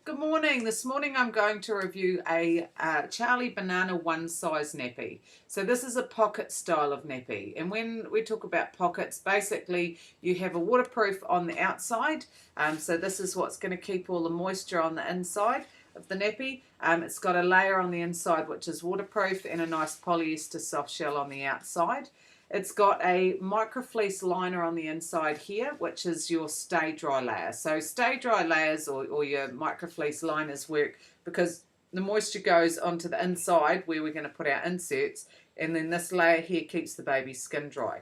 Good morning. This morning I'm going to review a Charlie Banana one size nappy. So this is a pocket style of nappy, and when we talk about pockets, basically you have a waterproof on the outside. So this is what's going to keep all the moisture on the inside of the nappy. It's got a layer on the inside which is waterproof and a nice polyester soft shell on the outside. It's got a microfleece liner on the inside here, which is your stay dry layer. So stay dry layers or your microfleece liners work because the moisture goes onto the inside where we're going to put our inserts, and then this layer here keeps the baby's skin dry.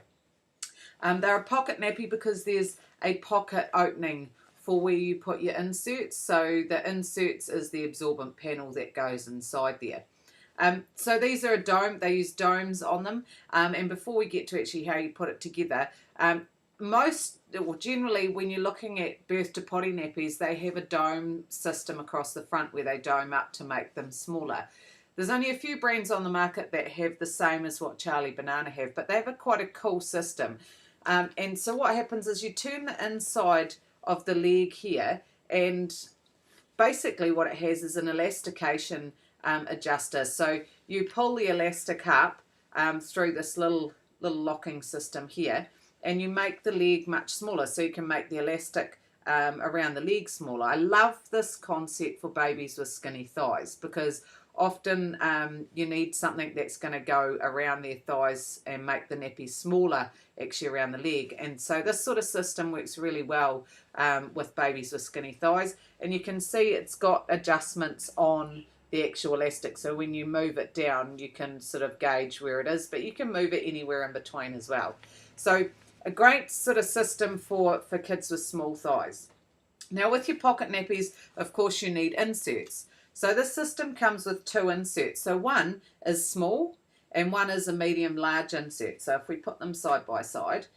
They're a pocket nappy because there's a pocket opening for where you put your inserts. So the inserts is the absorbent panel that goes inside there. So these are a dome, they use domes on them, and before we get to actually how you put it together, generally when you're looking at birth to potty nappies, they have a dome system across the front where they dome up to make them smaller. There's only a few brands on the market that have the same as what Charlie Banana have, but they have quite a cool system. And so what happens is you turn the inside of the leg here, and basically what it has is an elastication adjuster. So you pull the elastic up through this little locking system here, and you make the leg much smaller, so you can make the elastic around the leg smaller. I love this concept for babies with skinny thighs because often you need something that's going to go around their thighs and make the nappy smaller actually around the leg. And so this sort of system works really well with babies with skinny thighs. And you can see it's got adjustments on the actual elastic, so when you move it down you can sort of gauge where it is, but you can move it anywhere in between as well. So a great sort of system for kids with small thighs. Now with your pocket nappies, of course you need inserts. So this system comes with two inserts. So one is small and one is a medium large insert. So if we put them side by side,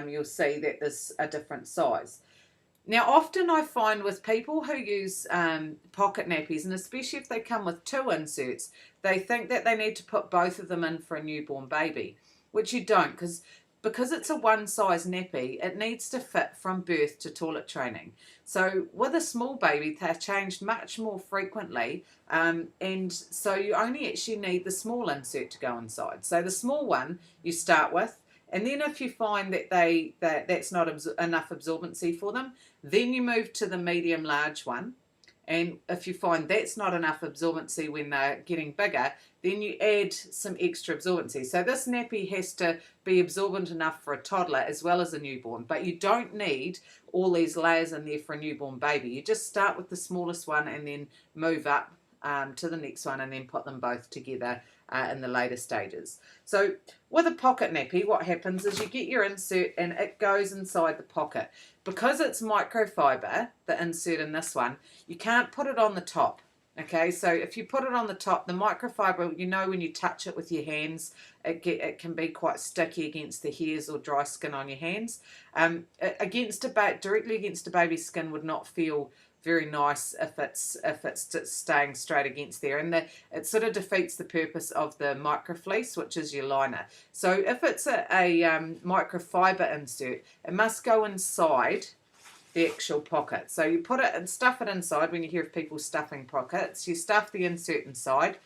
you'll see that there's a different size. Now, often I find with people who use pocket nappies, and especially if they come with two inserts, they think that they need to put both of them in for a newborn baby, which you don't, because it's a one size nappy, it needs to fit from birth to toilet training. So with a small baby, they're changed much more frequently, and so you only actually need the small insert to go inside. So the small one you start with, and then if you find that that's not enough absorbency for them, then you move to the medium large one. And if you find that's not enough absorbency when they're getting bigger, then you add some extra absorbency. So this nappy has to be absorbent enough for a toddler as well as a newborn, but you don't need all these layers in there for a newborn baby. You just start with the smallest one and then move up to the next one and then put them both together in the later stages. So with a pocket nappy, what happens is you get your insert and it goes inside the pocket. Because it's microfiber, the insert in this one, you can't put it on the top. Okay, so if you put it on the top, the microfiber, you know when you touch it with your hands, it can be quite sticky against the hairs or dry skin on your hands. Directly against a baby's skin would not feel very nice if it's staying straight against there, and it sort of defeats the purpose of the microfleece, which is your liner. So if it's a microfiber insert, it must go inside the actual pocket. So you put it and stuff it inside. When you hear of people stuffing pockets, you stuff the insert inside,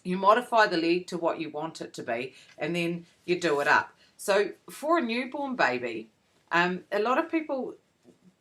you modify the leg to what you want it to be, and then you do it up. So for a newborn baby, a lot of people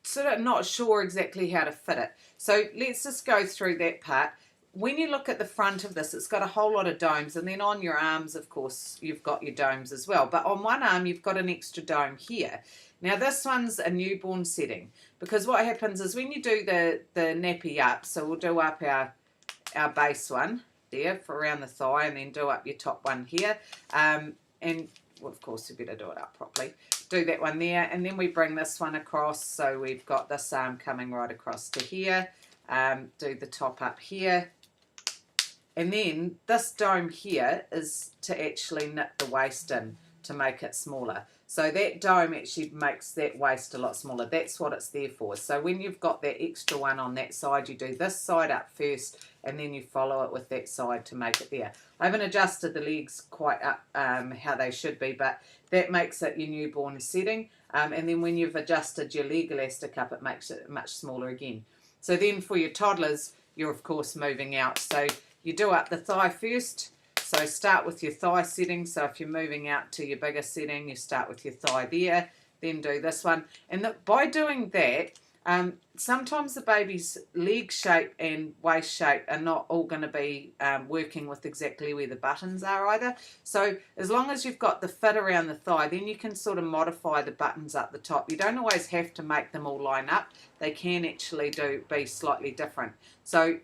sort of not sure exactly how to fit it. So let's just go through that part. When you look at the front of this, it's got a whole lot of domes, and then on your arms, of course, you've got your domes as well. But on one arm, you've got an extra dome here. Now this one's a newborn setting, because what happens is when you do the nappy up, so we'll do up our base one there for around the thigh, and then do up your top one here, and well, of course, you better do it up properly. Do that one there, and then we bring this one across, so we've got this arm coming right across to here. Do the top up here, and then this dome here is to actually knit the waist in to make it smaller. So that dome actually makes that waist a lot smaller. That's what it's there for. So when you've got that extra one on that side, you do this side up first, and then you follow it with that side to make it there. I haven't adjusted the legs quite up how they should be, but that makes it your newborn setting. And then when you've adjusted your leg elastic up, it makes it much smaller again. So then for your toddlers, you're of course moving out. So you do up the thigh first. So start with your thigh setting. So if you're moving out to your bigger setting, you start with your thigh there, then do this one. And by doing that, sometimes the baby's leg shape and waist shape are not all going to be working with exactly where the buttons are either. So as long as you've got the fit around the thigh, then you can sort of modify the buttons up the top. You don't always have to make them all line up. They can actually be slightly different. So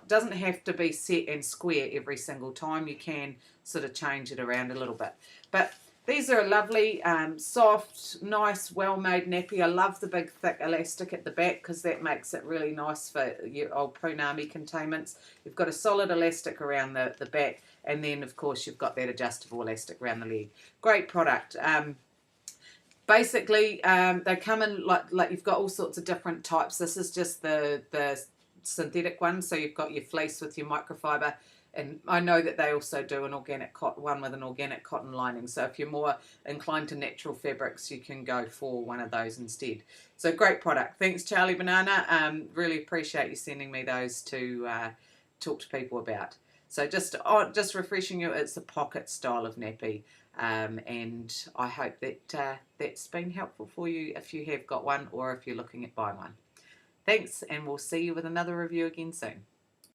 doesn't have to be set and square every single time. You can sort of change it around a little bit. But these are a lovely, soft, nice, well-made nappy. I love the big, thick elastic at the back because that makes it really nice for your old punami containments. You've got a solid elastic around the back, and then, of course, you've got that adjustable elastic around the leg. Great product. Basically, they come in like you've got all sorts of different types. This is just the synthetic one, so you've got your fleece with your microfiber. And I know that they also do an organic one with an organic cotton lining. So if you're more inclined to natural fabrics, you can go for one of those instead. So great product. Thanks, Charlie Banana. Really appreciate you sending me those to talk to people about. So just refreshing you, it's a pocket style of nappy. And I hope that that's been helpful for you if you have got one or if you're looking at buying one. Thanks, and we'll see you with another review again soon.